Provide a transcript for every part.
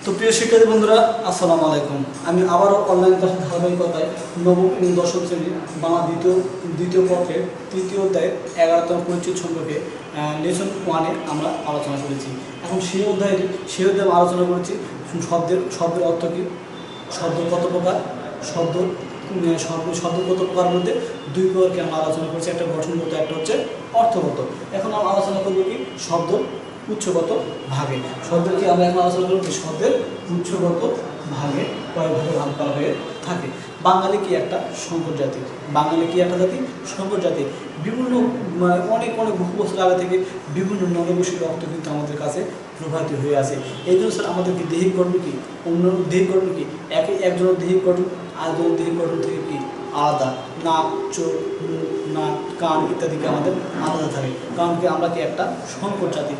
তো প্রিয় শিক্ষার্থী বন্ধুরা, আসসালামু আলাইকুম। আমি আবারও অনলাইন ক্লাসের ধারাবাহিকতায় নবম এবং দশম শ্রেণীর বাংলা দ্বিতীয় পত্রের তৃতীয় অধ্যায়ের 11তম পরিচ্ছেদ সম্পর্কে লেসন 1-এ আমরা আলোচনা করেছি। এখন সেই অধ্যায়ে আলোচনা করেছি শব্দের অর্থ কী, শব্দ কত প্রকার, শব্দ কত প্রকার মধ্যে দুই প্রকারকে আমরা আলোচনা করেছি, একটা গঠনগত, একটা হচ্ছে অর্থগত। এখন আমরা আলোচনা করবো কি শব্দ উৎসগত ভাগে। শব্দের কি আমরা এখন আলোচনা করব শব্দের উৎসগত ভাগে কয় ভাগে ভাগ করা হয়ে থাকে। বাঙালি কি একটা সংকর জাতি, সংকর জাতি। বিভিন্ন অনেক বহু বছর আগে থেকে বিভিন্ন নরবৈশিক রক্ত কিন্তু আমাদের কাছে প্রবাহিত হয়ে আছে। এই জন্য স্যার আমাদের কি দৈহিক গঠন কি, অন্য দৈহিক গঠন কি একজনের দৈহিক গঠন আরেকজনের দৈহিক গঠন থেকে কি আলাদা। নাক, চোখ, মুখ, নাক, কান ইত্যাদিকে আমাদের আলাদা থাকে, কারণ কি আমরা কি একটা সংকর জাতি।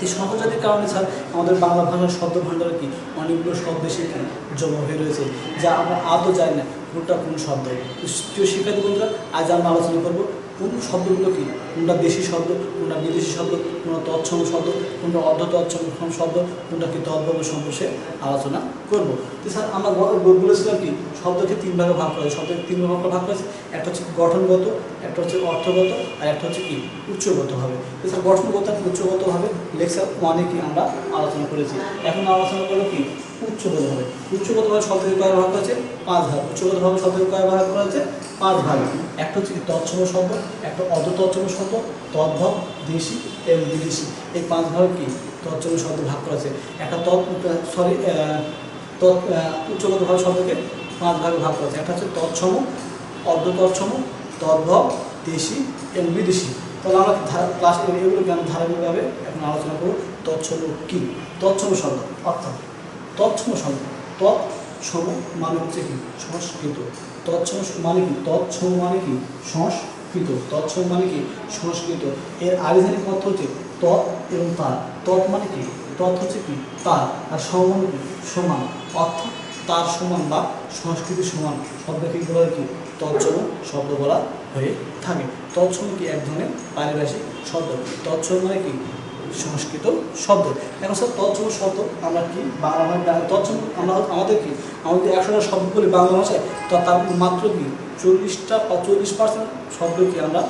এই সংকর জাতির কারণে স্যার আমাদের বাংলা ভাষার শব্দ ভাণ্ডারে কি অনেকগুলো শব্দ এসে কি জমা হয়ে রয়েছে, যা আমরা আদৌ জানি না কোনটা কোন শব্দ। প্রিয় শিক্ষার্থী বন্ধুরা, আজ আমরা আলোচনা করবো কোন শব্দগুলো কি, কোনটা দেশি শব্দ, কোনটা বিদেশি শব্দ, কোনটা তৎসম শব্দ, কোনটা অর্ধ তৎসম শব্দ, কোনটা কি তদ্ভব সম্পর্কে আলোচনা করবো। তো স্যার আমরা বলেছিলাম কি শব্দকে তিন ভাগে ভাগ করা হয়। শব্দকে তিন ভাগে ভাগ করেছে, একটা হচ্ছে গঠনগত, একটা হচ্ছে অর্থগত, আর একটা হচ্ছে কি উচ্চগতভাবে। তো স্যার গঠনগত এবং উচ্চগতভাবে লেকচার 1-এ কি আমরা আলোচনা করেছি। এখন আলোচনা করবো কি উচ্চগতভাবে। উচ্চগতভাবে শব্দকে কয় ভাগ করেছে? 5 ভাগ। উচ্চগতভাবে শব্দকে কয় ভাগ করা হয়েছে? 5 ভাগ। একটা হচ্ছে কি তৎসম শব্দ, একটা অর্ধ তৎসম শব্দ, তদ্ভব, দেশি এবং বিদেশি। এই 5 ভাগ কি তৎসম শব্দ ভাগ করা আছে। একটা উচ্চগতভাবে শব্দকে 5 ভাগে ভাগ করা আছে। একটা হচ্ছে তৎসম, অর্ধ তৎসম, তদ্ভব, দেশি এবং বিদেশি। তাহলে আমরা ক্লাস এগুলোকে আমি ধারাবাহিকভাবে এখন আলোচনা করব। তৎসম কি? তৎসম শব্দ অর্থাৎ তৎসম শব্দ, তৎসম মানে হচ্ছে কি সংস্কৃত। তৎসম মানে কি? তৎসম মানে কি সংস্কৃত। তৎসম মানে কি সংস্কৃত। এর আবিধানিক অর্থ হচ্ছে তৎ এবং তার। তৎ মানে কি? তৎ হচ্ছে কি তার, আর সম মানে কি সমান, অর্থাৎ তার সমান বা সংস্কৃতি সমান শব্দকে বলা হয় কি তৎসম শব্দ বলা হয়ে থাকে। তৎসম কি এক ধরনের পারিভাষিক শব্দ। তৎসম মানে কি সংস্কৃত শব্দ। এখন স্যার তৎসম শব্দ আমরা কি বাংলা ভাষায় তৎসম আমাদের 100টা শব্দ বলি বাংলা ভাষায়, তো তার মাত্র কি 40% শব্দ কি আমরা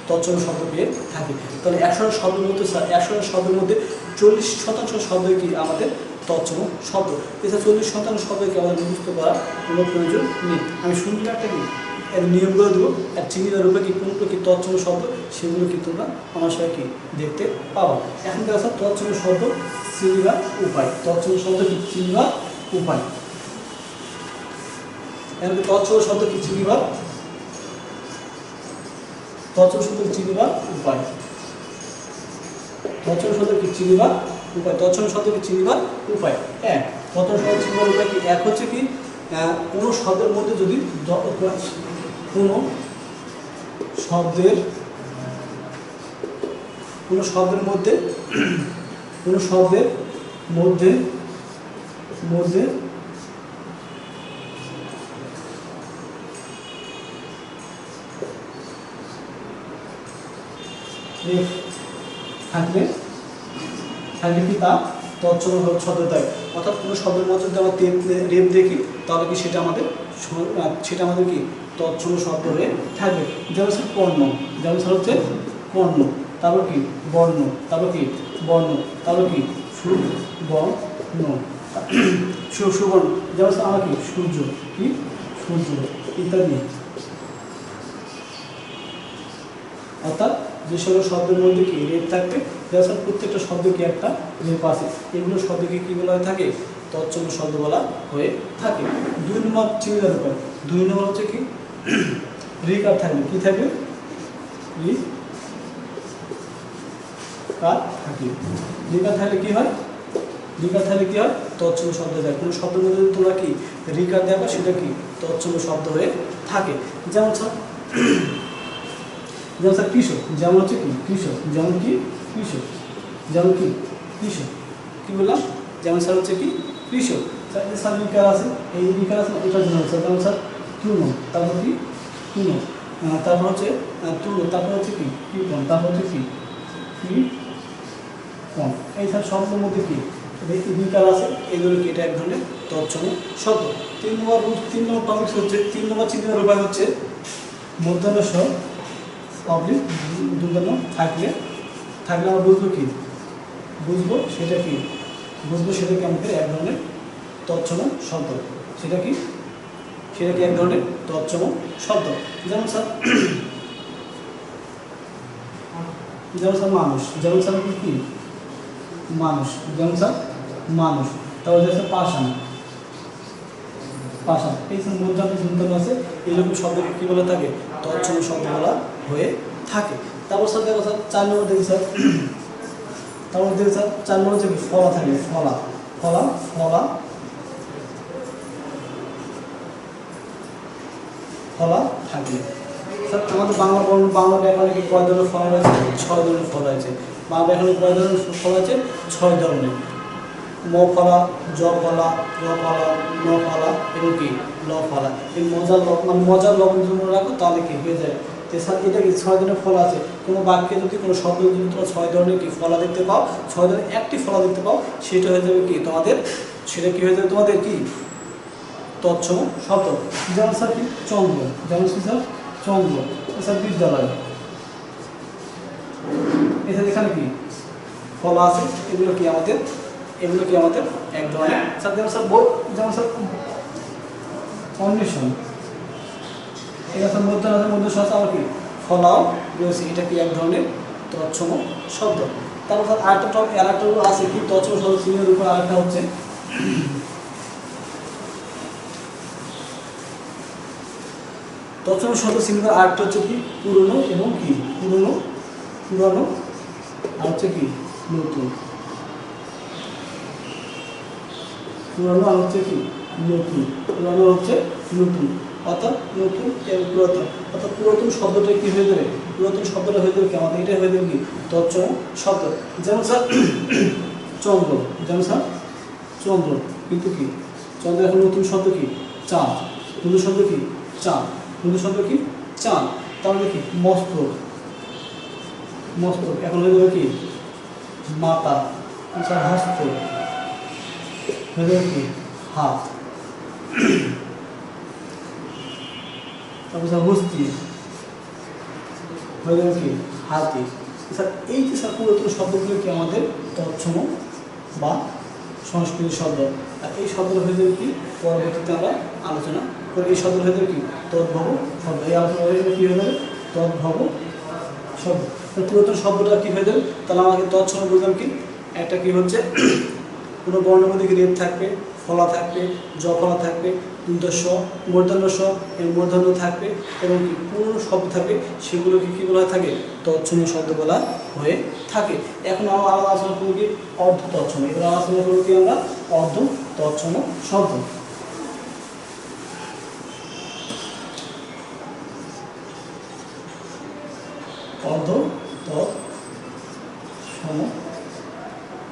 তৎসম শব্দ পেয়ে থাকি। তাহলে 100টা শব্দের মধ্যে স্যার 100টা শব্দের মধ্যে 40% শব্দ কি আমাদের তৎসম শব্দ। এছাড়া 40% শব্দকে আমাদের মুখস্থ করার কোনো প্রয়োজন নেই। আমি সুন্দর একটা কি এর নিয়মগুলো দেবো, আর চিহ্নিত রূপে কি কোনগুলো কি তৎসম শব্দ সেগুলো কি তোমরা আমার সাথে কি দেখতে পাবো। এখন দেখা যাচ্ছে তৎসম শব্দ চিনিবার উপায়। তৎসম শব্দ কি চিনিবার উপায়। এখন তৎসম শব্দ কি চিনিবার, তৎসম শব্দ চিনিবার উপায়। তৎসম শব্দ কি চিনিবার উপায়। তৎসম শব্দ কি চিনিবার উপায় এক। তৎসম শব্দ চিনিবার উপায় কি? এক হচ্ছে কি কোনো শব্দের মধ্যে যদি কোনো শব্দের মধ্যে থাকলে কি তা তৎসম শব্দ দেয়। অর্থাৎ কোনো শব্দের মধ্যে যদি আমরা রেপ দেখি তাহলে কি সেটা আমাদের কি তৎসম শব্দ হয়ে থাকবে। যেমন হচ্ছে কর্ণ, যেমন হচ্ছে কর্ণ, তারপর কি বর্ণ, তারপর কি বর্ণ, তারপর কি সুবর্ণ, সুবর্ণ। যেমন আমরা কি সূর্য, কি সূর্য ইত্যাদি। অর্থাৎ যে সকল শব্দের মধ্যে কি রেপ থাকবে, যেমন প্রত্যেকটা শব্দ কি একটা রেপ আছে, এগুলো শব্দকে কি বলা হয়ে থাকে তৎসম শব্দ বলা হয়ে থাকে। 2 নম্বর চিহ্নিত উপায়। 2 নম্বর হচ্ছে কি রিকার থাকবে, কি থাকবে রিকার থাকবে। রিকার থাকলে কি হয়? রিকার থাকলে কি হয় তৎসম শব্দ দেয়। কোনো শব্দের মধ্যে যদি তোমরা কি রিকার দেখো সেটা কি তৎসম শব্দ হয়ে থাকে। যেমন স্যার কৃষক, যেমন হচ্ছে কি কৃষক, যেমন কি কৃষক, যেমন কি কৃষক, কি বললাম যেমন স্যার হচ্ছে কি কৃষক। স্যার রিকার আছে, এই রিকার আছে এটার জন্য হচ্ছে যেমন স্যার তৃণ, তারপর কি তৃণ, তারপর হচ্ছে তৃণ, তারপর হচ্ছে কি কৃপণ, তারপর হচ্ছে কি কৃপণ। এই স্যার শব্দের মধ্যে কি বিকার আছে, এগুলো কি এটা এক ধরনের তৎসম শব্দ। 3 নম্বর টপিক হচ্ছে 3 নম্বর চিহ্নের উপায় হচ্ছে মূর্ধন্য স অবলিক দুর্ধন্য থাকলে আমরা বুঝবো কি, বুঝবো সেটা কি, বুঝবো সেটাকে আমাদের এক ধরনের তৎসম শব্দ। সেটা কি এক ধরনের তৎসম শব্দ। যেমন স্যার মানুষ, যেমন স্যার কি মানুষ, যেমন স্যার মানুষ। তারপর হচ্ছে পাষাণ, এই মূর্ধন্য আছে, এইরকম শব্দকে কি বলে থাকে, তৎসম শব্দ বলা হয়ে থাকে। তারপর স্যার দেখো স্যার 4 নম্বর দেখি স্যার, তারপর দেখি স্যার 4 নম্বর হচ্ছে ফলা থাকে, ফলা থাকলে। স্যার আমাদের বাংলা ব্যাকরণে কি কয় ধরনের ফলা রয়েছে? 6 ধরনের ফলা আছে। বাংলা ব্যাকরণে কয় ধরনের ফলা আছে? 6 ধরনের। ম ফলা, জ ফলা, র ফলা, ন ফলা এবং কি ল ফলা। এই মজার লবণ যদি মনে রাখো তাহলে কি হয়ে যায়। স্যার এটা কি 6 ধরনের ফলা আছে। কোনো বাক্যে যদি কোনো শব্দ যদি তোমরা 6 ধরনের কি ফলা দেখতে পাও, 6 ধরনের একটি ফলা দেখতে পাও, সেটা হয়ে যাবে কি তোমাদের, সেটা কি হয়ে যাবে তোমাদের কি তৎসম শব্দ। যেমন স্যার কি চন্দ্র, যেমন কি স্যার চন্দ্র, স্যার বিদ্যালয়। এছাড়া এখানে কি ফলা আছে, এগুলো কি আমাদের এক ধরনের। স্যার যেমন স্যার যেমন স্যার অন্বেষণ, এটা স্যার মধ্যে আছে আবার কি ফলাও রয়েছে, এটা কি এক ধরনের তৎসম শব্দ। তারপর স্যার আরেকটা আছে কি তৎসম শব্দ চিহ্নের উপর আরেকটা হচ্ছে তৎসম শব্দ চিহ্নের আরেকটা হচ্ছে কি পুরনো এবং কি পুরনো আর হচ্ছে কি নতুন, পুরনো আর হচ্ছে কি নতুন, পুরনো হচ্ছে নতুন, অর্থাৎ নতুন এবং পুরাতন। অর্থাৎ পুরাতন শব্দটা কি হয়ে যাবে, পুরাতন শব্দটা হয়ে যাবে কি আমাদের এটা হয়ে যাবে কি তৎসম শব্দ। যেমন স্যার চন্দ্র, যেমন স্যার চন্দ্র, কিন্তু কি চন্দ্র এখন নতুন শব্দ কি চাঁদ, নতুন শব্দ কি চাঁদ, নতুন শব্দ কি চাঁদ। তাহলে কি মস্তক এখন হয়ে যাবে কি মাতা, স্যার হস্ত হয়ে যাবে কি হাত, তারপর স্যার হস্তি হয়ে যাবে কি হাতি। স্যার এই যে স্যার পুরাতন শব্দগুলো কি আমাদের তৎসম বা সংস্কৃত শব্দ। আর এই শব্দটা হয়ে যাবে কি পরবর্তীতে আমরা আলোচনা করি। এই শব্দ হয়ে যাবে কি তদ্ভব শব্দ। এই আলোচনা হয়ে যাবে কি হয়ে যাবে তদ্ভব শব্দ। পুরাতন শব্দটা কি হয়ে যাবে, তাহলে আমাকে তৎসম বুঝলাম কি একটা কি হচ্ছে কোনো বর্ণের মধ্যে কি রেপ থাকবে, ফলা থাকবে, জ ফলা থাকবে, মূর্ধন্য স এর মূর্ধন্য থাকবে এবং কি পুরনো শব্দ থাকবে, সেগুলোকে কী বলা থাকে তৎসম শব্দ বলা হয়ে থাকে। এখন আমরা আলোচনা করব কি অর্ধ তৎসম। এবার আলোচনা করব কি আমরা অর্ধ তৎসম শব্দ।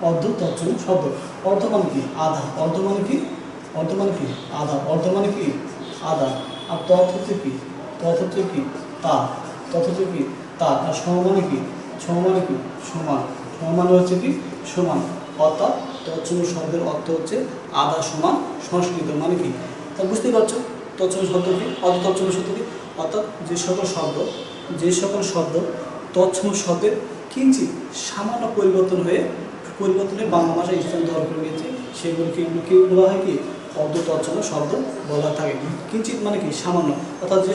অর্ধ তৎসম শব্দ। অর্ধ মানে কি আধা, অর্ধ মানে কি আধা, অর্ধ মানে কি আধা। আর তৎ হচ্ছে কি তা, আর সম মানে কি সমান, হচ্ছে কি সমান। অর্থাৎ তৎসম শব্দের অর্থ হচ্ছে আধা সমান সংস্কৃত মানে কি। তা বুঝতেই পারছো তৎসম শব্দ কি, অর্ধ তৎসম শব্দ কি। অর্থাৎ যে সকল শব্দ তৎসম শব্দের কিঞ্চিত সামান্য পরিবর্তনে বাংলা ভাষায় স্থান দখল করে নিয়েছে, সেগুলোকে কি বলা হয় কি অর্ধ তৎসম শব্দ বলা থাকে। কিঞ্চিত মানে কি সামান্য, অর্থাৎ যে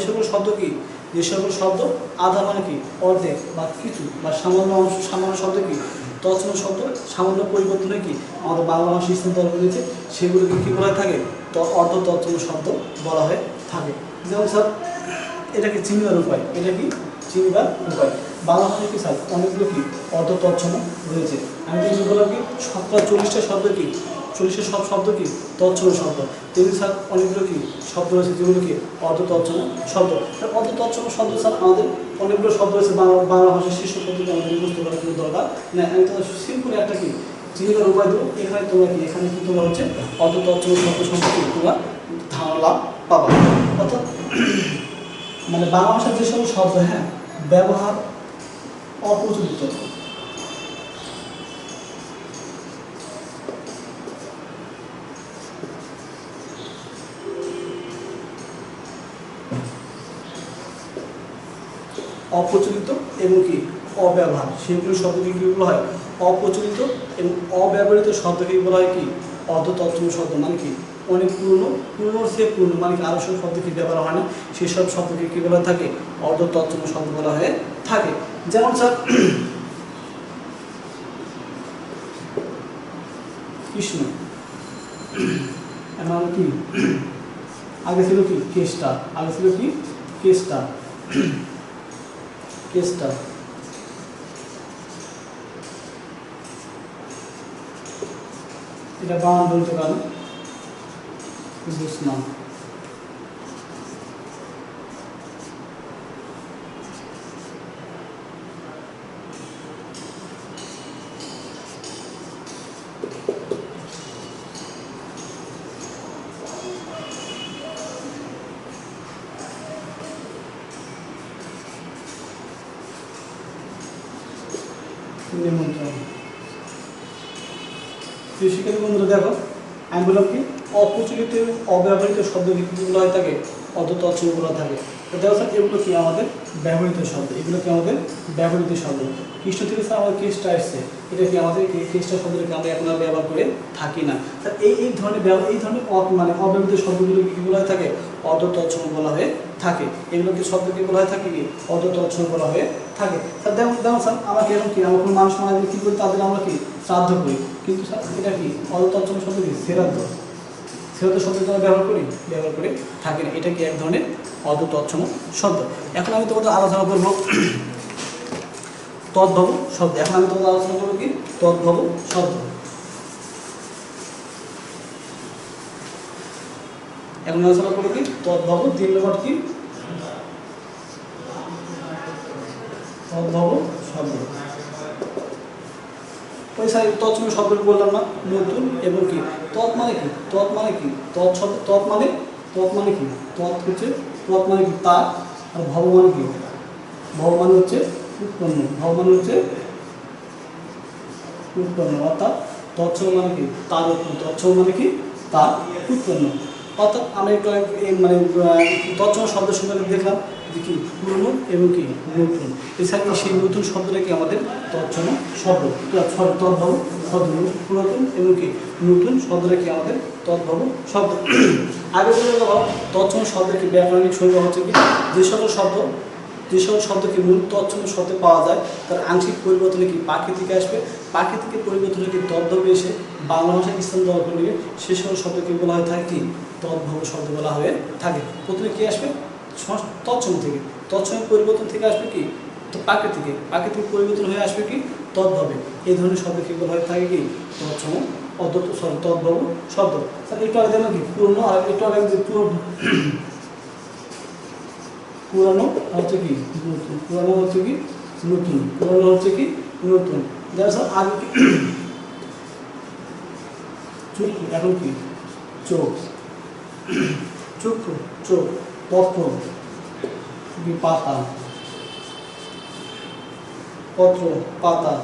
সকল শব্দ আধা মানে কি অর্ধেক বা কিছু বা সামান্য শব্দ কি তৎসম শব্দ সামান্য পরিবর্তনে কি আমাদের বাংলা ভাষায় স্থান দখল করে নিয়েছে, সেগুলোকে কী বলা থাকে অর্ধ তৎসম শব্দ বলা হয়ে থাকে। যেমন স্যার এটা কি চিনবার উপায়, বাংলা ভাষায় কি স্যার অনেকগুলো কি অর্ধ তৎসম রয়েছে। আমি কিন্তু বললাম কি 40টা শব্দ কি 40টা সব শব্দ কি তৎসম শব্দ। তেমনি স্যার অনেকগুলো কি শব্দ রয়েছে যেগুলো কি অর্ধ তৎসম শব্দ। অর্ধ তৎসম শব্দ স্যার আমাদের অনেকগুলো শব্দ রয়েছে বাংলা ভাষার শীর্ষ পদ্ধতি আমাদের বুঝতে পারার কোনো দরকার না। আমি তোমার সিম্পল একটা কি চিনবার উপায় দেবো। এখানে কি তোমরা হচ্ছে অর্ধ তৎসম শব্দ সম্পর্কে তোমরা ধারণা পাবা। অর্থাৎ মানে বাংলা ভাষার যে সকল শব্দ ব্যবহার অপ্রচলিত অপ্রচলিত এবং কি অব্যবহার, সেগুলো শব্দকে কী বলা হয়? অপ্রচলিত এবং অব্যবহৃত শব্দকে বলা হয় কি? অর্ধ তৎসম শব্দ। মানে কি? অনেক পুরনো, পুরনোর সে পুরনো, মানে কি আরও সব শব্দ কি ব্যবহার হয় না, সেসব শব্দকে কী বলা থাকে? অর্ধ তৎসম শব্দ বলা হয়ে থাকে। যেমন স্যার কৃষ্ণ, এখন কি আগে ছিল কি? কেষ্টা, আগে ছিল কি? কেষ্টা, কেষ্টা। এটা বানান বলতে পারেন বুঝলাম। নিমন্ত্রণ। শিক্ষার্থী বন্ধুরা দেখো, আমি বললাম কি? অপ্রচলিত এবং অব্যবহৃত শব্দ কীগুলো হয় থাকে? অর্ধ তৎসমগুলো থাকে। তো দেখো স্যার, এগুলো কি আমাদের ব্যবহৃত শব্দ, এগুলো কি আমাদের ব্যবহৃত শব্দ। কৃষ্ণ থেকে স্যার আমাদের কেসটা আসছে, এটা কি আমাদের কেসটা শব্দটাকে আমরা এখন আর ব্যবহার করে থাকি না। স্যার এই ধরনের মানে অব্যবহৃত শব্দগুলো কীগুলো হয়ে থাকে? অর্ধ তৎসম বলা হয়ে থাকে। এগুলোকে শব্দকে বলা হয়ে থাকে কি? অর্ধ তৎসম বলা হয়ে থাকে। স্যার দেখো স্যার, আমাকে এরকম কি, আমরা কোনো মানুষ মারা গেলে কী করি? তাদের আমরা কি? শ্রাদ্ধ করি। কিন্তু স্যার এটা কি? অর্ধ তৎসম শব্দ কি? শ্রাদ্ধ। শ্রাদ্ধ শব্দ আমরা ব্যবহার করে থাকি না। এটা কি এক ধরনের অর্ধ তৎসম শব্দ। এখন আমি তোমাদের আলোচনা করবো তদ্ভব শব্দ। এখন আমি তোমাদের আলোচনা করবো কি? তদ্ভব শব্দ। এখন আলোচনা করবো কি? তদ্ভব। 3 নম্বর কি? তদ্ভব শব্দ। ওই সাইড তৎসম শব্দ বললাম না, নতুন এবং কি? তৎ মানে কি? তৎ মানে কি? তৎ শব্দ, তৎ মানে কি? তৎ হচ্ছে, তৎ মানে কি? তা। আর ভব মানে কি? ভব মানে হচ্ছে উৎপন্ন, ভব মানে হচ্ছে উৎপন্ন। অর্থাৎ তৎসম মানে কি? তার উৎপন্ন। তৎসম মানে কি? তার উৎপন্ন। অর্থাৎ আমরা একটু মানে তৎসম শব্দ সম্পর্কে দেখলাম যে কি? পুরনো এবং কি? নতুন। এছাড়া সেই নতুন শব্দটা কি আমাদের তৎসম শব্দ। তদ্ভব শব্দ, পুরাতন এবং কি? নতুন শব্দটা কি আমাদের তদ্ভব শব্দ। আগে বলে দেওয়া তৎসম শব্দের কি ব্যাকরণিক সংজ্ঞা হচ্ছে কি? যে সকল শব্দকে মূল তৎসম শব্দে পাওয়া যায় তার আংশিক পরিবর্তনে কি পাখি থেকে আসবে, পাখি থেকে পরিবর্তনে কি তদ্ভবে এসে বাংলা ভাষায় স্থান দখল করবে, সে সকল শব্দকে বলা হয়ে থাকে কি? তদ্ভব শব্দ বলা হয়ে থাকে। প্রথমে কি আসবে? তৎসম থেকে। তৎসমের পরিবর্তন থেকে আসবে কি? তো পাখি থেকে পরিবর্তন হয়ে আসবে কি? তদ্ভবে। এই ধরনের শব্দকে বলা হয়ে থাকে কি? তৎসম তদ্ভব শব্দ। স্যার একটু আগে দেখলাম কি? পুরনো, আর একটু আগে পুরানো হচ্ছে কি? নতুন। পুরানো হচ্ছে কি? নতুন। পুরানো হচ্ছে কি? নতুন। যার স্যার আগে কি? চক্ষু, এখন কি? চোখ। চক্ষু, চোখ। পত্র, পাতা। পত্র, পাতা।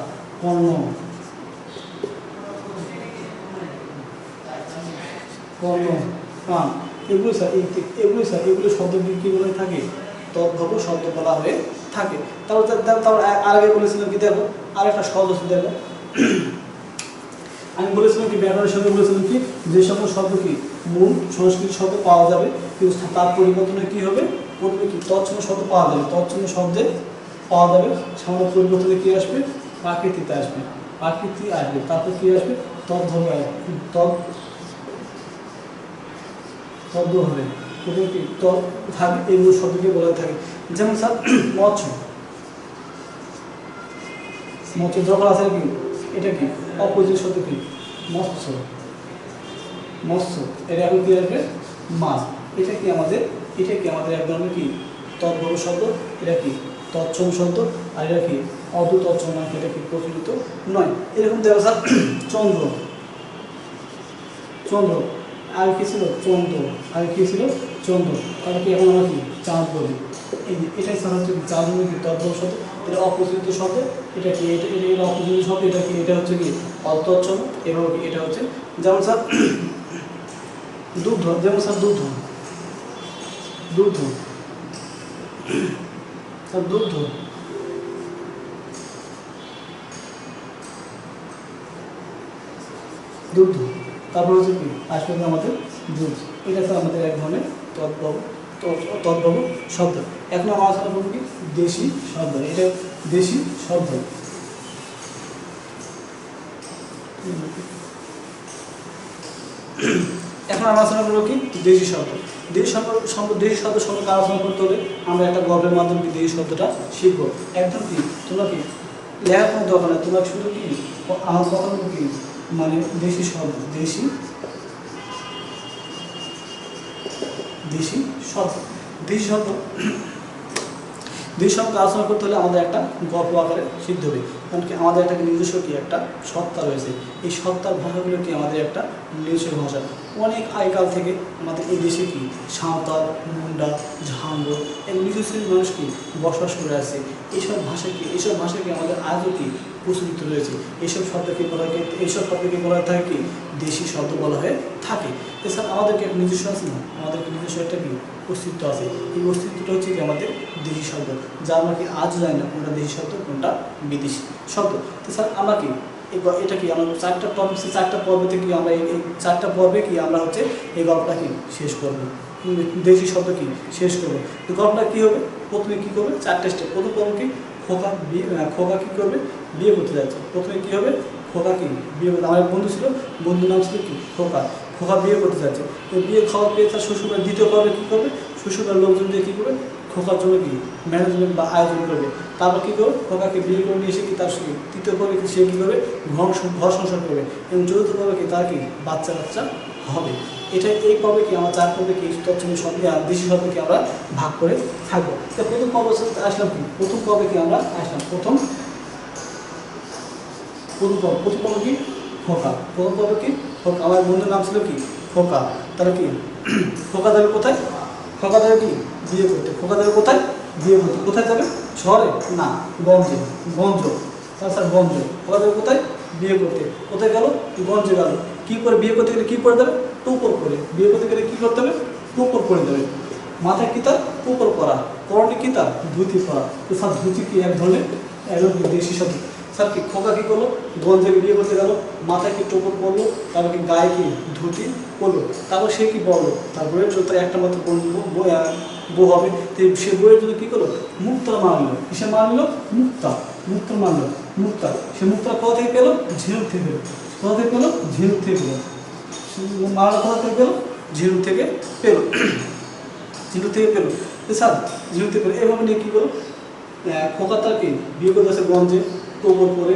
কর্ণ, কান। এগুলো শব্দ কি বলে থাকে? তদ্ভব শব্দ বলা হয়ে থাকে। তারপর আর আগে বলেছিলাম কি? দেখো আর একটা শব্দ আছে, দেখো আমি বলেছিলাম কি? ব্যাকরণের সঙ্গে বলেছিলাম কি? যে সকল শব্দ কি মূল সংস্কৃত শব্দ পাওয়া যাবে, কিন্তু তার পরিবর্তনে কি হবে? প্রথমে কি? তৎসম শব্দ পাওয়া যাবে, তৎসম শব্দে পাওয়া যাবে। সামান্য পরিবর্তনে কি আসবে? প্রাকৃতিতে আসবে, প্রাকৃতি আসবে। তারপর কি আসবে? তদ্ভব আসবে, তদ্ভব হবে। প্রথমে কি? তৎ থাকবে, এগুলো শব্দকে বলা থাকে। যেমন স্যার মৎস্য, যখন আছে কি? এটা কি? অপোজিট শব্দ কি? মৎস্য, এটা এখন কি আসবে? মাছ। এটা কি আমাদের এক ধরনের কি? তদ্ভব শব্দ। এটা কি? তৎসম শব্দ। আর এটা কি? অর্ধ তৎসম, নয়, এটা কি? প্রচলিত নয়। এরকম দেখো স্যার চন্দ্র, আগে কি ছিল? চন্দ্র। তাহলে কি এখন আমরা কি? চাঁদ বলি। এটাই স্যার হচ্ছে চাঁদ মানে কি? তদ্ভব শব্দ। এটা অপ্রচলিত শব্দ। এটা কি? এটা অপ্রচলিত শব্দ। এটা কি? এটা হচ্ছে কি? অতৎসম। এবং এটা হচ্ছে যেমন স্যার দুগ্ধ, দুগ্ধ। স্যার দুগ্ধ, দুগ্ধ, তারপর হচ্ছে কি আসবে আমাদের দুধ। এটা স্যার আমাদের এক ধরনের তদ্ভব তদ্ভব শব্দ। এখন আমরা আলোচনা করবো কি দেশি শব্দ। এটা দেশি শব্দ। এখন আমরা আলোচনা করবো কি দেশি শব্দ। দেশি শব্দ সম্পর্কে আলোচনা করতে হলে আমরা একটা গল্পের মাধ্যমে দেশি শব্দটা শিখবো। একদম কি তোমরা কি লেখার কোনো দরকার নেই, তোমরা শুধু কি আমার কথা বলবো কি মানে দেশি শব্দ, দেশি শব্দ। দেশি শব্দ আলোচনা করতে হলে আমাদের একটা গল্প আকারে শিখতে হবে। কারণ কি আমাদের একটা নিজস্ব কি একটা সত্তা রয়েছে। এই সত্তার ভাষাগুলো কি আমাদের একটা নিজস্ব ভাষা। অনেক আগেকাল থেকে আমাদের এই দেশে কি সাঁওতাল, মুন্ডা, ঝাঙ্গ এবং নিজস্ব মানুষ কি বসবাস করে আসছে। এইসব ভাষা কি আমাদের আজও কি প্রচলিত রয়েছে। এইসব শব্দকে বলা হয়ে থাকে কি দেশি শব্দ বলা হয়ে থাকে। এছাড়া আমাদেরকে একটা নিজস্ব আছে না, আমাদেরকে নিজস্ব একটা কি অস্তিত্ব আছে। এই অস্তিত্বটা হচ্ছে কি আমাদের দেশি শব্দ, যা আমরা কি আজও জানি না কোনটা দেশি শব্দ কোনটা বিদেশি শব্দ। তো স্যার আমরা কি এটা কি আমরা চারটা পর্বে থেকে আমরা এই চারটা পর্বে কি আমরা হচ্ছে এই গল্পটা কি শেষ করবো, দেশি শব্দ কি শেষ করবো। তো গল্পটা কী হবে, প্রথমে কী করবে চারটে স্টেপ। প্রথম পর্ব কি খোকা কী করবে বিয়ে করতে যাচ্ছে। প্রথমে কী হবে খোকা কি বিয়ে করতে, আমার বন্ধু ছিল, বন্ধুর নাম ছিল কি খোকা বিয়ে করতে যাচ্ছে। তো বিয়ে খাওয়া পেয়ে তার শ্বশুরবাড়ি দ্বিতীয় পর্বে কী করবে, শ্বশুরবাড়ির লোকজন দিয়ে কী করবে খোকার জন্য কি ম্যানেজমেন্ট বা আয়োজন করবে। তারপর কী করবে খোকাকে বিয়ে করে নিয়ে এসে কি তার তৃতীয় পর্বে সে কী করবে ঘর সংসার করবে এবং চতুর্থ পর্বে কি তার কি বাচ্চা হবে। এই পর্বে কি আমরা চার পর্বে কি দেশি শব্দকে আমরা ভাগ করে থাকবো। তো প্রথম পর্ব আসলাম কি প্রথম পর্বে কি আমরা আসলাম প্রথম পর্ব কি খোকা। প্রথম পর্ব কি খোকা, আমার বন্ধুর নাম ছিল কি খোকা। তারা কি খোকা যাবে কোথায়, খোকা যাবে কি বিয়ে করতে। খোকা যাবে কোথায় বিয়ে করতে, কোথায় যাবে শহরে না গঞ্জে, স্যার গঞ্জ। খোকা যাবে কোথায় বিয়ে করতে, কোথায় গেল গঞ্জে গেল। কী করে বিয়ে করতে গেলে কী পরে দেবে টোপর করে, বিয়ে করতে গেলে কী করতে হবে টোপর করে দেবে। মাথায় কী তার টোপর পরা, পরনে কী তার ধুতি পরা। তো স্যার ধুতি কি এক ধরনের একদম দেশি শব্দ। স্যার কি খোকা কী করলো গঞ্জে বিয়ে করতে গেল, মাথায় কি টোপর পরলো, তারপর কি গায়ে কি ধুতি পরলো। তারপর সে কি বললো তার বইয়ের জন্য একটা মাত্র বউ হবে। তো সে বইয়ের জন্য কী করলো মুক্তা মারলো। কিসে মারলো মুক্তা মারলো। সে মুক্তা কোথা থেকে পেলো ঝিনুক থেকে পেলো। কোথা থেকে পেলো ঝিনুক থেকে পেলো। মারলো কোথা থেকে পেলো ঝিনুক থেকে পেলো। স্যার ঝিনুক থেকে পেলো। এভাবে নিয়ে কী করলো খোকা তার কি বিয়ে করতে আসে গঞ্জে টোপর পরে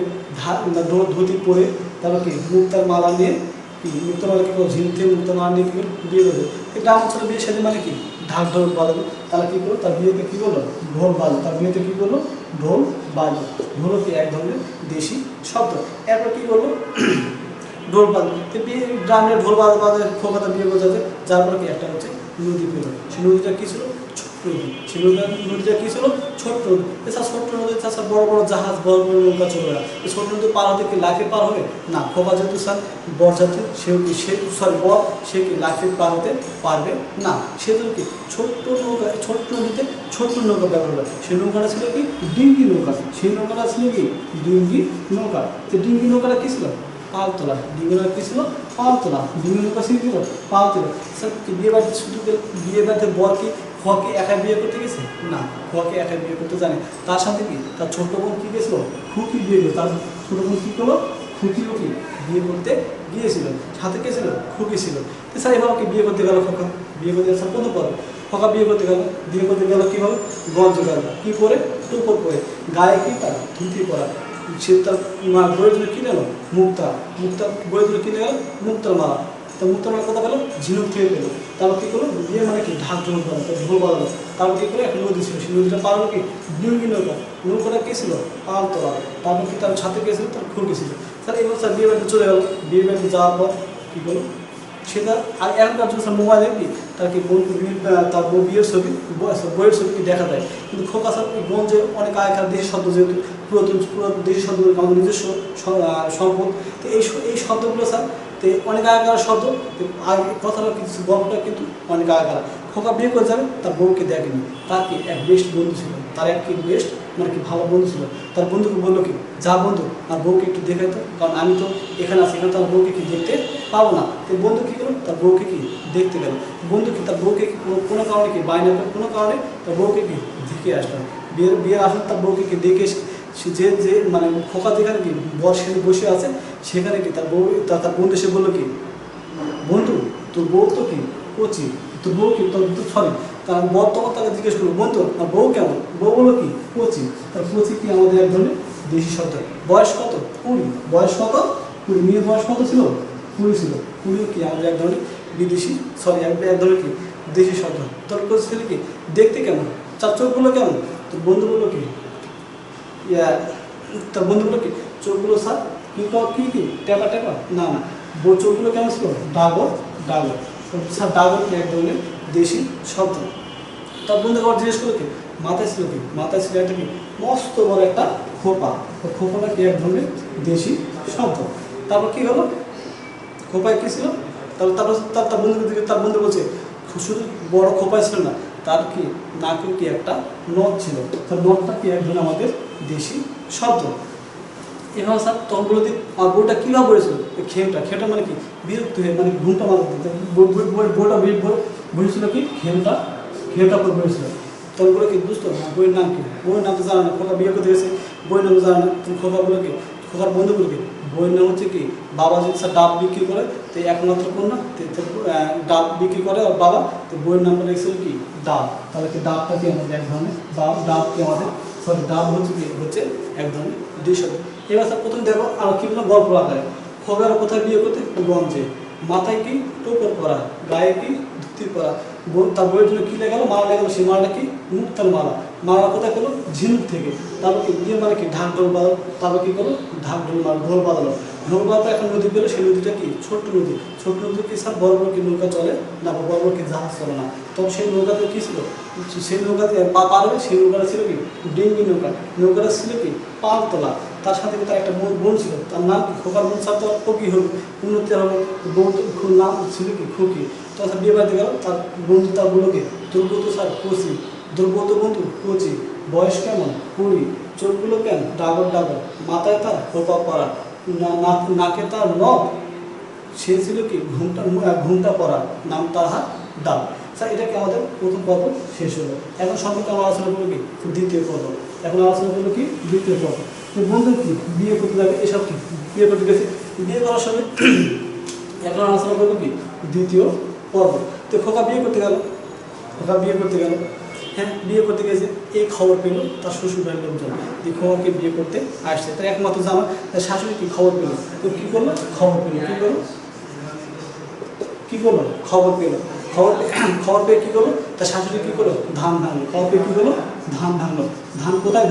ধুতি পরে। তারপর কি মুক্তার মালা নিয়ে কি মুক্তার মালা কী করো ঝিনুক থেকে মুক্তার মালা নিয়ে কী করলো বিয়ে করলো। গ্রাম অঞ্চলে বিয়ে সাথে মানে কি ঢাক ঢোল বাজালো। তারা কী করলো তার বিয়েতে কী করলো ঢোল বাজলো। তার বিয়েতে কী করলো ঢোল বাজলো। ঢোল কি এক ধরনের দেশি শব্দ। এরপর কী করলো ঢোল বাজলো। তো বিয়ে গ্রামে ঢোল বাজে খোকা তার বিয়ে করতে যাচ্ছে। যার পরে কি একটা হচ্ছে নদী পেলো। সেই নদীটা কী ছিল ছোট্ট নদী। সেই নদীটা কী ছিল ছোট্ট নদী। এছাড়া ছোট্ট নদী তাছাড়া বড় বড় জাহাজ বড় বড় নৌকা চলে না। ছোট্ট নদী পার হতে কি লাফে পার হবে না। খোকা যেহেতু স্যার বরযাত্রী সে কি লাফে পার হতে পারবে না। সেজন্য কি ছোট্ট নদীতে ছোট্ট নৌকা ব্যবহার করে। সেই নৌকাটা ছিল কি ডিঙ্গি নৌকা। সেই নৌকাটা ছিল কি ডিঙ্গি নৌকা। তো ডিঙ্গি নৌকাটা কী ছিল পালতোলা। ডিঙ্গি নৌকা কী ছিল পালতোলা। ডিঙ্গি নৌকা ছিল কি পালতোলা। স্যার বিয়ে বাড়িতে শুধু বিয়ে বাড়িতে বর কি খোয়াকে একাই বিয়ে করতে গেছে না, খোয়াকে একাই বিয়ে করতে জানে। তার সাথে কি তার ছোট বোন কী গেছিল খুকি বিয়ে করতো। তার ছোটো বোন কী করলো খুকিও কি বিয়ে করতে গিয়েছিল। সাথে কে ছিল খুকি ছিল। তো স্যার এভাবে কি বিয়ে করতে গেল খোকা। বিয়ে করতে গেলে স্যার কত পরে খোকা বিয়ে করতে গেল কীভাবে গঞ্জ গেল কী করে টোপর পরে, গায়ে কি তার ধুতি পরা। সে তার বইয়ের জন্য কিনে এলো মুক্তা বইয়ের জন্য কিনে গেল মুক্তার মালা। তো মুক্তার মালা কোথা পেলো ঝিনুক থেকে পেলো। তারপর কী করলো বিয়ে মানে কি ঢাক ঢোল বাজালো। তারপর কী করে একটা নদী ছিল। সেই নদীটা পারলো কি ডিঙ্গি নৌকাটা কে ছিল পালতোলা। তারপর কি তার ছাতে কে ছিল তার খুঁড়কি ছিল। স্যার এবার স্যার বিয়ে বাড়িতে চলে গেল। বিয়ে বাড়িতে যাওয়ার পর কী করলো সেটা আর এখনকার জন্য স্যার মোবাইলে কি তার কি তার বিয়ের ছবি বইয়ের ছবি কি দেখা যায়। কিন্তু খোকা স্যার গঞ্জে অনেক আগেকার দেশি শব্দ যেহেতু পুরাতন দেশি শব্দগুলো আমাদের নিজস্ব সম্পদ। তো এই শব্দগুলো স্যার তো অনেক আগেকার শব্দ, আগে কথাটা কিছু গল্পটা কিন্তু অনেক আগেকার। খোকা বিয়ে করে যাবে, তার বউকে দেখেনি, তার কি এক বেস্ট বন্ধু ছিল, তার এক কি বেস্ট মানে কি ভালো বন্ধু ছিল। তার বন্ধুকে বললো কি, যা বন্ধু আর বউকে একটু দেখে তো, কারণ আমি তো এখানে আছি, এখানে তার বউকে কি দেখতে পাবো না। তো বন্ধু কী করলো, তার বউকে কি দেখতে গেল। বন্ধু কি তার বউকে কোনো কারণে কি বায়না করে, কোনো কারণে তার বউকে কি দেখে আসলাম। বিয়ের আসলে তার বউকে কি দেখে যে যে মানে খোকা যেখানে কি সেখানে বসে আছে, সেখানে কি তার বউ তার বন্ধু এসে বললো কি, বন্ধু তোর বউ তো কি কচি, তোর বউ কি তোর সরি, তার বর তখন তাকে জিজ্ঞেস করলো, বন্ধু আর বউ কেমন, বউ বললো কি কচি। তার কচি কি আমাদের এক ধরনের দেশি শব্দ। বয়স কত, 20, বয়স কত 20, মেয়ের বয়স কত ছিল, 20 ছিল। 20 কি আমাদের এক ধরনের বিদেশি সরি এক ধরনের কি দেশি শব্দ। তোর কচি ছিল কি দেখতে কেমন, চার চোখগুলো কেমন। তোর বন্ধু বললো কি তার বন্ধুগুলো কি চোখগুলো স্যার কি কি ট্যাপা ট্যাপা, না না, চোখগুলো কেমন ছিল, ডাগর ডাগর। স্যার ডাগর কি এক ধরনের দেশি শব্দ। তার বন্ধু আবার জিজ্ঞেস করলো কি মাথায় ছিল কি, মাথায় ছিল একটা কি মস্ত বড় একটা খোপা। খোপাটা কি এক ধরনের দেশি শব্দ। তারপর কি হলো, খোপায় কি ছিল, তারপর তার বন্ধুকে দিকে তার বন্ধু বলছে শুধু বড় খোপায় ছিল না, তার কি নাকেও কি একটা নথ ছিল। তার নথটা কি এক ধরনের আমাদের দেশি শব্দ। এভাবে স্যার তখন বলে দিই আর বইটা কীভাবে বলেছিল, খেমটা মানে কি বিরক্ত হয়ে মানে ঘুমটা মারতে বইটা বলেছিল কি খেমটা করে বলেছিল। তখন বলে কি বুঝতো না বইয়ের নাম কি, বইয়ের নাম তো জানে না, খোকা বিয়ে করতে গেছে বইয়ের নাম জানে না। তুমি খোকা বলে কি, খোকার বন্ধু বলে কি বইয়ের নাম হচ্ছে কি, বাবা যদি স্যার ডাব বিক্রি করে তো একমাত্র কন্যা ডাব বিক্রি করে আর বাবা, তো বইয়ের নামটা লিখছিল কি ডাব। তাহলে কি ডাবটা কি আমাদের এক ধরনের ডাব কি আমাদের সরি ডাব হচ্ছে কি হচ্ছে এক ধরনের ডিশ হবে। এবার স্যার প্রথমে দেখো আর কি বললাম গল্প আকারে, খোকার কোথায় বিয়ে করতে গঞ্জে, মাথায় কি টোপর পরা, গায়ে কি ধুতি পরা, তার বইয়ের জন্য কী লেগে মালা লেগে গেলো, সেই মালাটা কি মুক্তার মালা কোথায় করলো ঝিনুক থেকে। তারপর কি বিয়ে মানে কি ঢাক ঢোল বাজালো, তারপর কী করলো ঢাক ঢোল বাজালো। ঢোল বাজাতে একটা নদী পেলো, সেই নদীটা কি ছোট্ট নদী কি স্যার বড় বড় কি নৌকা চলে না, বড় বড় কি জাহাজ চলে না। তখন সেই নৌকাতে কী ছিল, সেই নৌকাতে পারবে, সেই নৌকাটা ছিল কি ডিঙ্গি নৌকাটা ছিল কি পালতোলা। তার সাথে তার একটা বোন ছিল, তার নাম কি খোকার বোন স্যার তো খুকি হলো উন্নতি হবে, বোন নাম ছিল কি খুকি। তো স্যার বিয়ে বাড়িতে গেল, তার বন্ধু তার বললো কি দুর্গত স্যার কচি, দুর্গত বন্ধু কচি, বয়স কেমন 20, চোখগুলো কেন ডাগর, মাথায় তার খোপা পরা, নাকে তার নখ, সে ছিল কি ঘুমটা পরা, নাম তাহার ডাব। স্যার এটা কি আমাদের প্রথম পর্ব শেষ হলো। এখন সম্পর্কে আমরা আলোচনা করবো কি দ্বিতীয় পর্ব। এখন আলোচনা করবো কি দ্বিতীয় পর্ব। তো বন্ধু কি বিয়ে করতে যাবে, এসব কি বিয়ে করতে গেছে, বিয়ে করার সময় এখন আলোচনা করবো কি দ্বিতীয় পর্ব। তো খোকা বিয়ে করতে গেল, হ্যাঁ বিয়ে করতে গেছে, এই খবর পেল তার শ্বশুর বাড়ির লোকজন যে খোকাকে বিয়ে করতে আসছে, তার একমাত্র জামা, তার শাশুড়ি কি খবর পেল, তো কী করলো খবর পেয়ে কী করলো, তার শাশুড়ি কী করলো ধান ভাঙলো, খবর পেয়ে কী করলো ধান ভাঙলো। ধান কোথায়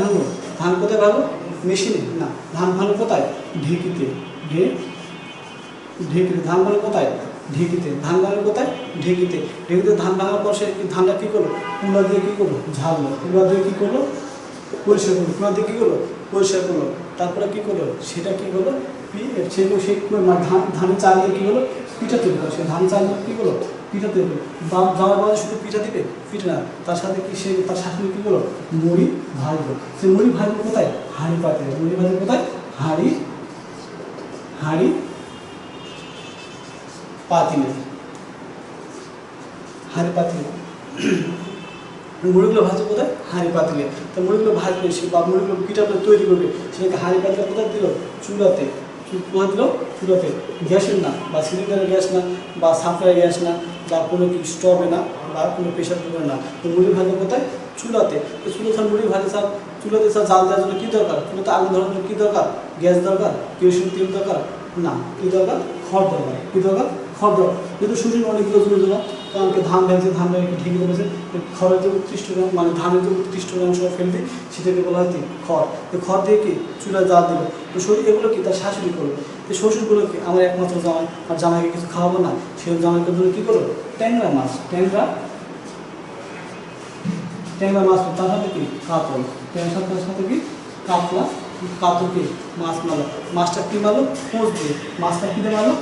ভাঙলো, মেশিনে না, ধান ভাঙলো কোথায় ঢেঁকিতে, ধান ভাঙলো কোথায় ঢেঁকিতে, ধান ভাঙার পর সে ধানটা কী করলো কুলা দিয়ে কী করলো ঝাড়লো, পরিষ্কার করলো, তারপরে কী করলো সেটা কী করলো সেই ধানের চাল দিয়ে কী করলো পিঠা তৈরি করলো, সেই ধান চাল দিয়ে কী করলো পিঠা তৈরি করলো। যাওয়ার পরে শুধু পিঠা দিবে, পিঠা না, তার সাথে কি সে তার শাশুড়ি কী করলো মুড়ি ভাজলো। সে মুড়ি ভাজলো কোথায় হাঁড়ি পাতিলে, মুড়ি ভাজলো কোথায় হাঁড়ি পাতিলে মুড়িগুলো ভাজবে কোথায় হাঁড়ি পাতিলে। তো মুড়িগুলো ভাজবে সে বা মুড়িগুলো পিঠাটা তৈরি করবে, সেটাকে হাঁড়ি পাতিলে কোথায় দিল চুলাতে, কোথায় দিল চুলাতে, গ্যাসের না বা সিলিন্ডারের গ্যাস না বা সাপ্লাই গ্যাস না বা কোনো কি স্টোভে না বা কোনো প্রেশার কুকার না। তো মুড়ি ভাজবে কোথায় চুলাতে। তো চুলাতে মুড়ি ভাজে স্যার, চুলাতে স্যার জাল দেওয়ার জন্য কী দরকার, চুলাতে আগুন ধরার জন্য কী দরকার গ্যাস দরকার, কেরোসিন তেল দরকার না, কী দরকার খড় দরকার, যেহেতু শ্বশুর অনেকগুলো জমি দেওয়া, কারণ ধান ভেঙেছে, ধান ভেঙে ঢেকে বলেছে খড়ের যে উৎকৃষ্ট মানে ধানের যে উৎকৃষ্ট অংশ ফেলে দিই সেটাকে বলা হয় কি খড়। তো খড় দিয়ে কি চুলা জাল দিল, তো এগুলো কি তার শাশুড়ি করলো। তো শ্বশুরগুলো কি আমার একমাত্র জামাই, আর জামাইকে কিছু খাওয়াবো না, সেই জামাইকে ধরে কী করলো ট্যাংরা মাছ, তার সাথে কি কাতল, ট্যাংরার সাথে কি কাতল কি মাছ মারলো, মাছটা কী মারলো খোঁজ দিয়ে, মাছটা কী দিয়ে মারলো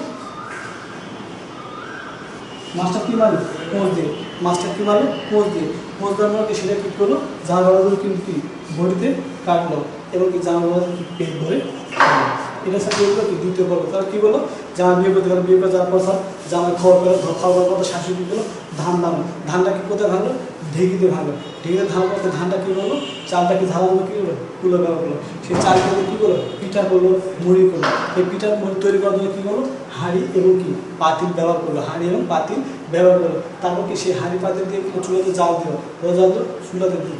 মাছটা কী মারলো পোঁচ দিয়ে, মাছটা কী মারলো পোঁচ দিয়ে, পোঁচ দেওয়ার পর সেটা কী করলো জামাগুলো কিন্তু কি বটিতে কাটলো এবং কি জামাগুলো পেট ভরে খাবে। এটা স্যার কী বললো কি দ্বিতীয় পর্ব। তাহলে কী বললো জামা বিয়ে করতে গেলো, বিয়ে করে যাওয়ার পর স্যার জামাই খাওয়া করে খাওয়ার পর শাশুড়ি কী করলো ধান ভাঙলো, ধানটা কি কোথায় ভাঙলো ঢেঁকিতে ভাঙলো, ঢেঁকিতে ধান করতে ধানটা কী করলো চালটাকে ঝালানো কী করলো কুলো ব্যবহার করলো, সেই চালটাকে কী করলো পিঠা করলো মুড়ি করলো, এই পিঠা মুড়ি তৈরি করার জন্য কী করলো হাঁড়ি এবং কি পাতিল ব্যবহার করলো, হাঁড়ি এবং পাতিল ব্যবহার করলো। তারপর কি সেই হাঁড়ি পাতিল দিয়ে চুলাতে জাল দিল, জাল দিল চুলাতে দিল,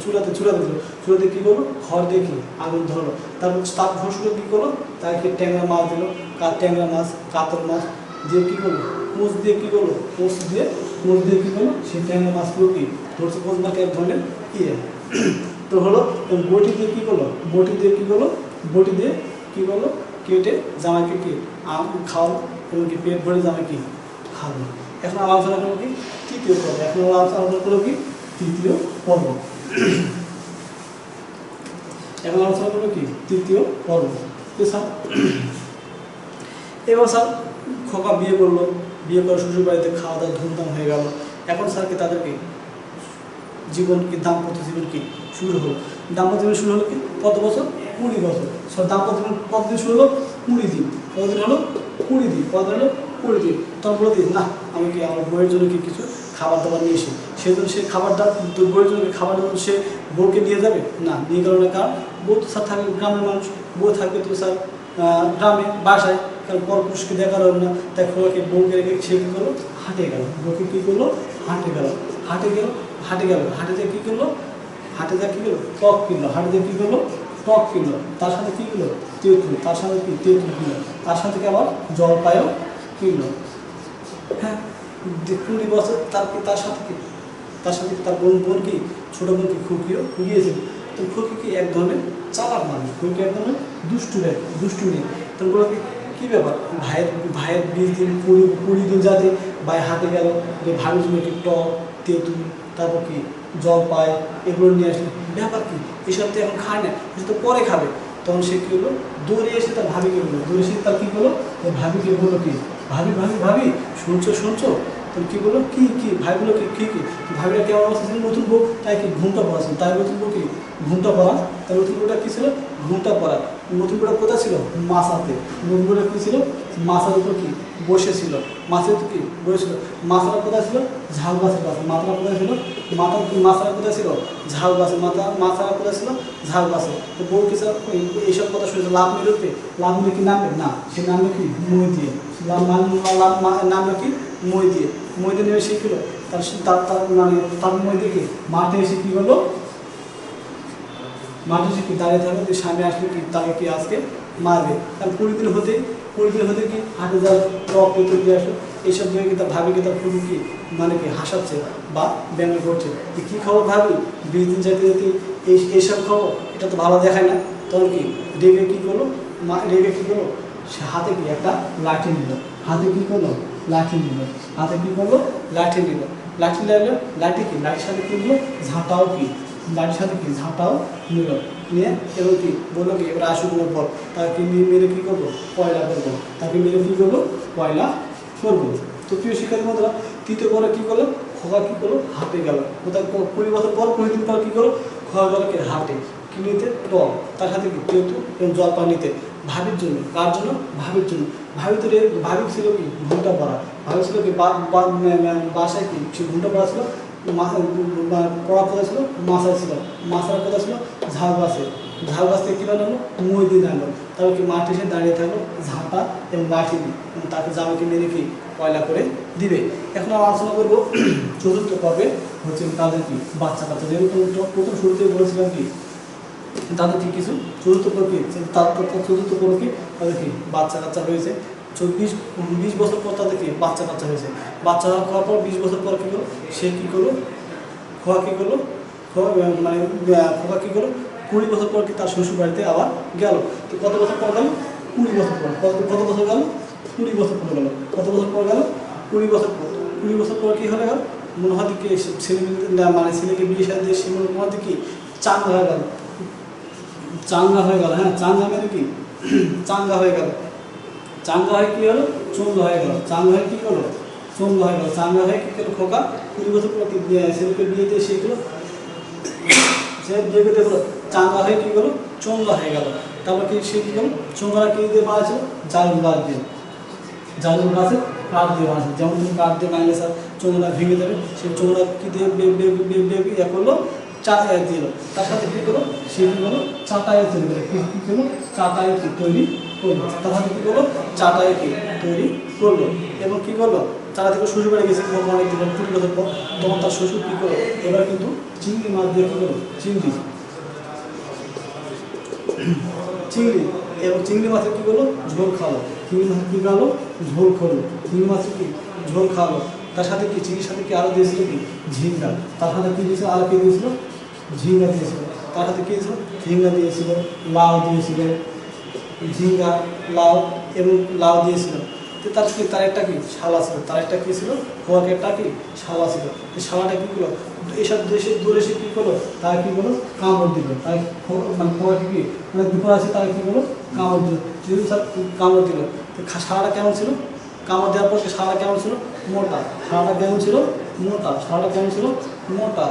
চুলাতে কী করলো খড় দিয়ে কি আগুন ধরলো। তারপর তার শ্বশুর কী করলো তাকে ট্যাংরা মাছ দিল, ট্যাংরা মাছ কাতল মাছ দিয়ে কী করলো পোঁচ দিয়ে কী করলো পোঁচ দিয়ে কী করলো সেই ট্যাংরা মাছগুলো কি ধরছে, পোঁচ মাছকে এক ধরনের ইয়ে তো হলো। বটি দিয়ে কী করলো বটি দিয়ে কী করলো বটি দিয়ে কী করলো কেটে জামাইকে কি খাওয়ালো এবং কি পেট ভরে জামাই কি খাবো। এখন আলোচনা করবো কি তৃতীয় পর্ব, এখন আলোচনা করবো কি তৃতীয় পর্ব, এখন আলোচনা করবো কি তৃতীয় পর্ব। স্যার এবার স্যার খোকা বিয়ে করলো, বিয়ে করে শ্বশুর বাড়িতে খাওয়া দাওয়া ধুমধাম হয়ে গেল। এখন স্যার কি তাদেরকে জীবন কি দাম্পত্য জীবন কি শুরু হলো, দাম্পত্য জীবন শুরু হলো কি কত বছর 20 বছর। দাম্পত্য জীবন কতদিন শুরু হলো 20 দিন, কতদিন হলো 20 দিন, কত হলো 20 দিন। তখন বলে দিন না আমি কি আমার বউয়ের জন্য কি কিছু খাবার দাবার নিয়ে এসে সেজন্য সে খাবারটা বউয়ের জন্য খাবার দাবার সে বউকে নিয়ে যাবে না, নিয়ে গেল না। কারণ বউ তো স্যার থাকবে গ্রামের মানুষ, বউ থাকবে তো স্যার গ্রামে বাসায়, কারণ পরপুরুষকে দেখার না, তাই খোলাকে বউকে রেখে সে কী করলো হাটে গেল, বউকে কী করলো হাটে গেল, হাটে যা কী করলো হাটে যা কী করলো টক কিনলো, হাটে যা কী করলো টক কিনলো, তার সাথে কী কিনলো তেঁতুল, তার সাথে কি তেঁতুল কিনলো, তার সাথে কি আবার জলপাইও কিনলো। হ্যাঁ 20 বছর তার সাথে কি তার বোন কি ছোটো বোন কি খুকিও গিয়েছিল। তো খুকি কি এক ধরনের চালাক মানুষ, খুকি এক ধরনের দুষ্টু নেই। তো বলো কী ব্যাপার ভাইয়ের 20 দিন 20 দিন যাতে ভাই হাতে গেল যে ভাবির জন্য কি টক তেঁতুল তারপর কি জলপাই এগুলো নিয়ে আসলে ব্যাপার কি এসব তো এখন খায় না, এসব তো পরে খাবে। তখন সে কী হলো দৌড়ে এসে তার ভাবিকে বললো, দৌড়ে এসে তার কী করলো ভাবিকে বললো কি ভাবি শুনছো তখন কী বললো কি ভাই বললো কি ভাবিরা কেমন অবস্থা ছিল নতুন বউ, তাই কি ঘুমটা পড়া ছিল, তাই নতুন বউ কি ঘুমটা পড়া, তাই নতুন বউটা কী ছিল ঘুমটা পড়া। নতুন বউটা কোথায় ছিল মাছাতে, নতুন বউটা কী ছিল মাছার উপর কি বসেছিল, মাছের তো কি বসেছিল। মাছরা কোথায় ছিল ঝাউ গাছের পাশে, মাথারা কোথায় ছিল মাছরা কোথায় ছিল ঝাউ গাছে, মাছরা কোথায় ছিল ঝাউ গাছে। তো বউ কি এইসব কথা শুনেছে লাভ মিলে কি নামবে না, সে নামবে কি মই দিয়ে, নামবে কি মই দিয়ে নেমে শিখল। তার মানে তার মই দিয়ে কি মাঠে এসে কী করলো মাঠে এসে কি দাঁড়িয়ে থাকবে যে সামনে আসলে কি তাকে কি আজকে মারবে। কারণ 20 দিন হতে কি হাটে যাওয়ার টক পেতে দিয়ে আসলো, এইসব দিয়ে কি তার ভাবিকে তার খুবই কি মানে কি হাসাচ্ছে বা ব্যঙ্গ করছে যে কী খবর ভাবি 20 দিন যেতে এইসব খবর এটা তো ভালো দেখায় না। তখন কি রেগে কী করলো সে হাতে কি একটা লাঠি নিল, হাতে কী করলো লাঠি নিল লাঠির সাথে কী হলো লাঠির সাথে কি ঝাঁটাও নিল, নিয়ে এবং কি বললো কি এবার আসুনের পর তাকে মেরে কী করবো পয়লা করবো, তাকে মেরে কী করবো পয়লা করবো। তো প্রিয় শিক্ষার্থী বন্ধুরা তৃতীয় পরে কী করলো খোকা কী করলো হাটে গেল, কোথায় 20 বছর পর 20 দিন পর কী করলো খোকা গেল কি হাটে কি নিতে টক, তার সাথে কি তেঁতুল এবং জলপাই নিতে ভাবির জন্য। কার জন্য ভাবির জন্য। ভাবি ছিল কি ঘুমটা পড়া, ভাবি ছিল কি বাসায় কি সে ঘুমটা পড়া ছিল, পড়া কোথায় ছিল মাছার কোথায় ছিল ঝাউ গাছ থেকে কী বানালো মই দিয়ে আনলো। তারপর কি মাঠে এসে দাঁড়িয়ে থাকলো ঝাঁটা এবং লাঠি দিয়ে এবং তাকে জামাইকে মেরে কি পয়লা করে দিবে। এখন আমরা আলোচনা করবো চতুর্থ পর্বে হচ্ছে তাদের কি বাচ্চা যেহেতু প্রথম শুরুতে বলেছিলাম কি তাদের কি কিছু চতুর্থ পর্বে চতুর্থ পর্বে কি তাদের কি বাচ্চা হয়েছে। 20 বছর পর তাদের কি বাচ্চা হয়েছে, বাচ্চা হওয়ার পর 20 বছর পর কী করলো সে কী করলো খোকা কী করলো মানে খোকা কী করলো 20 বছর পর কি তার শ্বশুর বাড়িতে আবার গেল। তো কত বছর পর গেল 20 বছর পর, কত বছর গেল 20 বছর পর গেল, কত বছর পর গেল 20 বছর পর। 20 বছর পর কী হলে গেল মনে হয় কি মানে ছেলেকে বিয়ে সাথে দিয়ে সে মনে হয় কি চাঙ্গা হয়ে গেল হ্যাঁ চাঙ্গা মানে কি চাঙ্গা হয়ে গেল, চাঙ্গা হয়ে কী হলো চঙ্গা হয়ে গেল, চাঙ্গা হয়ে কী হলো চঙ্গা হয়ে গেল, চাঙ্গা হয়ে কী করলো খোকা 20 বছর পর ছেলেকে বিয়ে দিয়ে শিখলো, সে বিয়ে করতে গেলো চাঙ্গা হয়ে কী করলো চঙ্গা হয়ে গেল। তারপর কি সে কী করলো চঙ্গাটা কী দিয়ে বানাচ্ছিল, জারুল গাছ দিয়ে, জারুল গাছের কাঠ দিয়ে বানাচ্ছে। যেমন তুমি কাঠ দিয়ে বানালে স্যার চোঙটা ভেঙে দেবে, সেই চোঙটা কী দিয়ে ইয়ে করলো চাটাই দিল, তার সাথে কী করলো সে কী করলো চাটাই তৈরি করে, কী করলো চাটাই তৈরি করলো, তার সাথে কী করলো চাটাই তৈরি করলো। এবং কী করলো চাটা থেকে শ্বশুর বাড়ি গেছে অনেক দিন 20 বছর পর, তখন তার শ্বশুর কী করলো এবার কিন্তু চিংড়ি মাছ দিয়ে কী করলো চিংড়ি এবং চিংড়ি মাছের কী করলো ঝোল খাওয়ালো, চিংড়ি মাছের কী খাওয়ালো ঝোল করলো, চিংড়ি মাছের কি ঝোল খাওয়ালো। তার সাথে কি চিংড়ির সাথে কি আরও দিয়েছিল কি ঝিঙ্গা, তার সাথে কী দিয়েছিল আরও কী দিয়েছিল ঝিঙ্গা দিয়েছিল, তার সাথে কী দিয়েছিল ঝিঙ্গা দিয়েছিল, লাউ দিয়েছিল, ঝিঙ্গা লাউ এবং লাউ দিয়েছিল। তো তার কি তার একটা কি শালা ছিল, তার একটা কী ছিল খোয়াকে একটা কি শালা ছিল। এই শালাটা কী করলো এসব দেশে দূরে এসে কী করলো তারা কী করলো কামড় দিল, তাই মানে খোয়াকে কি মানে দুপুর আছে তারা কী করলো কামড় দিল, যদি স্যার কামড় দিল। তো শালাটা কেমন ছিল, কামড় দেওয়ার পর শালাটা কেমন ছিল মোটা, শালাটা কেমন ছিল মোটা, শালাটা কেমন ছিল মোটা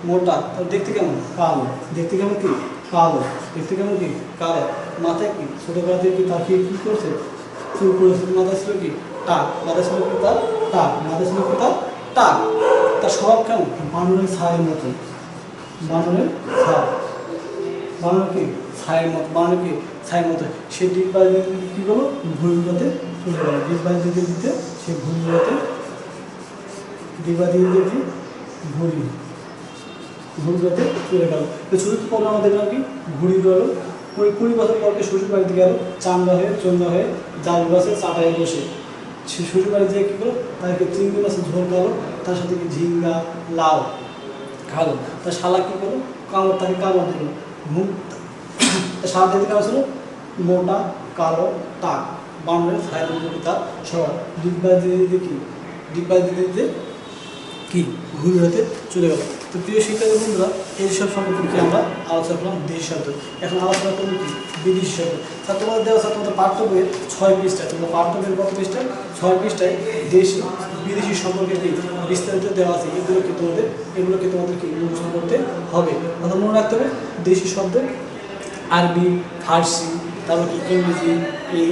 মোটা। দেখতে কেমন কালো, দেখতে কেমন কি কালো, দেখতে কেমন কি কালো। মাথায় কি ছোটোবেলা থেকে তার কী করছে চুল করেছে, মাথায় ছিল কি টাক, মাথায় ছিল কি তার টাক, মাথায় ছিল কি তার টাক। তার স্বভাব কেমন বানরের ছায়ের মতো, বানরের ছায়, বানর কি ছায়ের মতো, বানর কি ছায়ের মতো। সে ডিব্বাই কী করলো ভুঁড়িগুলোতে চলে গেল, ডিব্বাই দিতে দিতে সে ভুঁড়িগুলোতে ডিব্বা দিয়ে দিতে ভুঁড়িগুলোতে চলে গেল। তো ছোটো পর আমরা দেখলাম কি ঘুড়ি গেল 20 বছর পরকে শ্বশুর বাড়িতে গেল চাঙ্গা হয়ে চঙ্গা হয়ে জারুল গাছের চাটায় বসে। সে শ্বশুর বাড়ি যেয়ে কী করলো তাদেরকে চিংড়ি মাছের ঝোল খালো, তার সাথে কি ঝিঙ্গা লাউ খালো। তার শালা কী করলো কামড় তাকে কামড় দিল, ঘুম শালা দেখতে কেমন ছিল মোটা কালো টাক, বানরের ছায়ের মতো তার সবার। ডিব্বা দিতে দিতে কি ডিব্বা দিতে দিতে কি ঘুরে হতে চলে গেল। তো প্রিয় শিক্ষার্থী বন্ধুরা এইসব সম্পর্কে আমরা আলোচনা করলাম দেশি শব্দ। এখন আলোচনা করবো কি বিদেশি শব্দ। স্যার তোমাদের দেওয়া স্যার তোমাদের পাঠ্য বইয়ের 6 পৃষ্ঠায়, তোমাদের পাঠ্য বইয়ের কত পৃষ্ঠায় 6 পৃষ্ঠায় দেশি বিদেশি সম্পর্কে কি বিস্তারিত দেওয়া আছে। এগুলোকে তোমাদের কি মুখস্থ করতে হবে। অর্থাৎ মনে রাখতে হবে দেশি শব্দ আরবি, ফার্সি, তারপর কি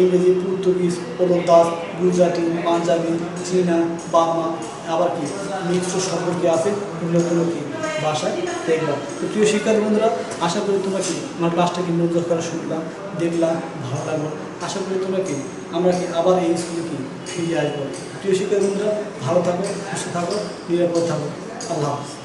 ইংরেজি, পর্তুগিজ, ওলন্দাজ, গুজরাটি, পাঞ্জাবি, চীনা, বার্মা, আবার কি মিশ্র সম্পর্কে আছে, এগুলো কি ভাষায় দেখলাম। তো প্রিয় শিক্ষার্থী বন্ধুরা আশা করি তোমরা কি আমার ক্লাসটা কি মনোযোগ করে শুনলাম, দেখলাম, ভালো লাগলো। আশা করি তোমরা কি আমরা কি আবার এই স্কুলে কি ফিরে আসবো। প্রিয় শিক্ষার্থী বন্ধুরা ভালো থাকো, সুস্থ থাকো, নিরাপদ থাকো। আল্লাহ হাফেজ।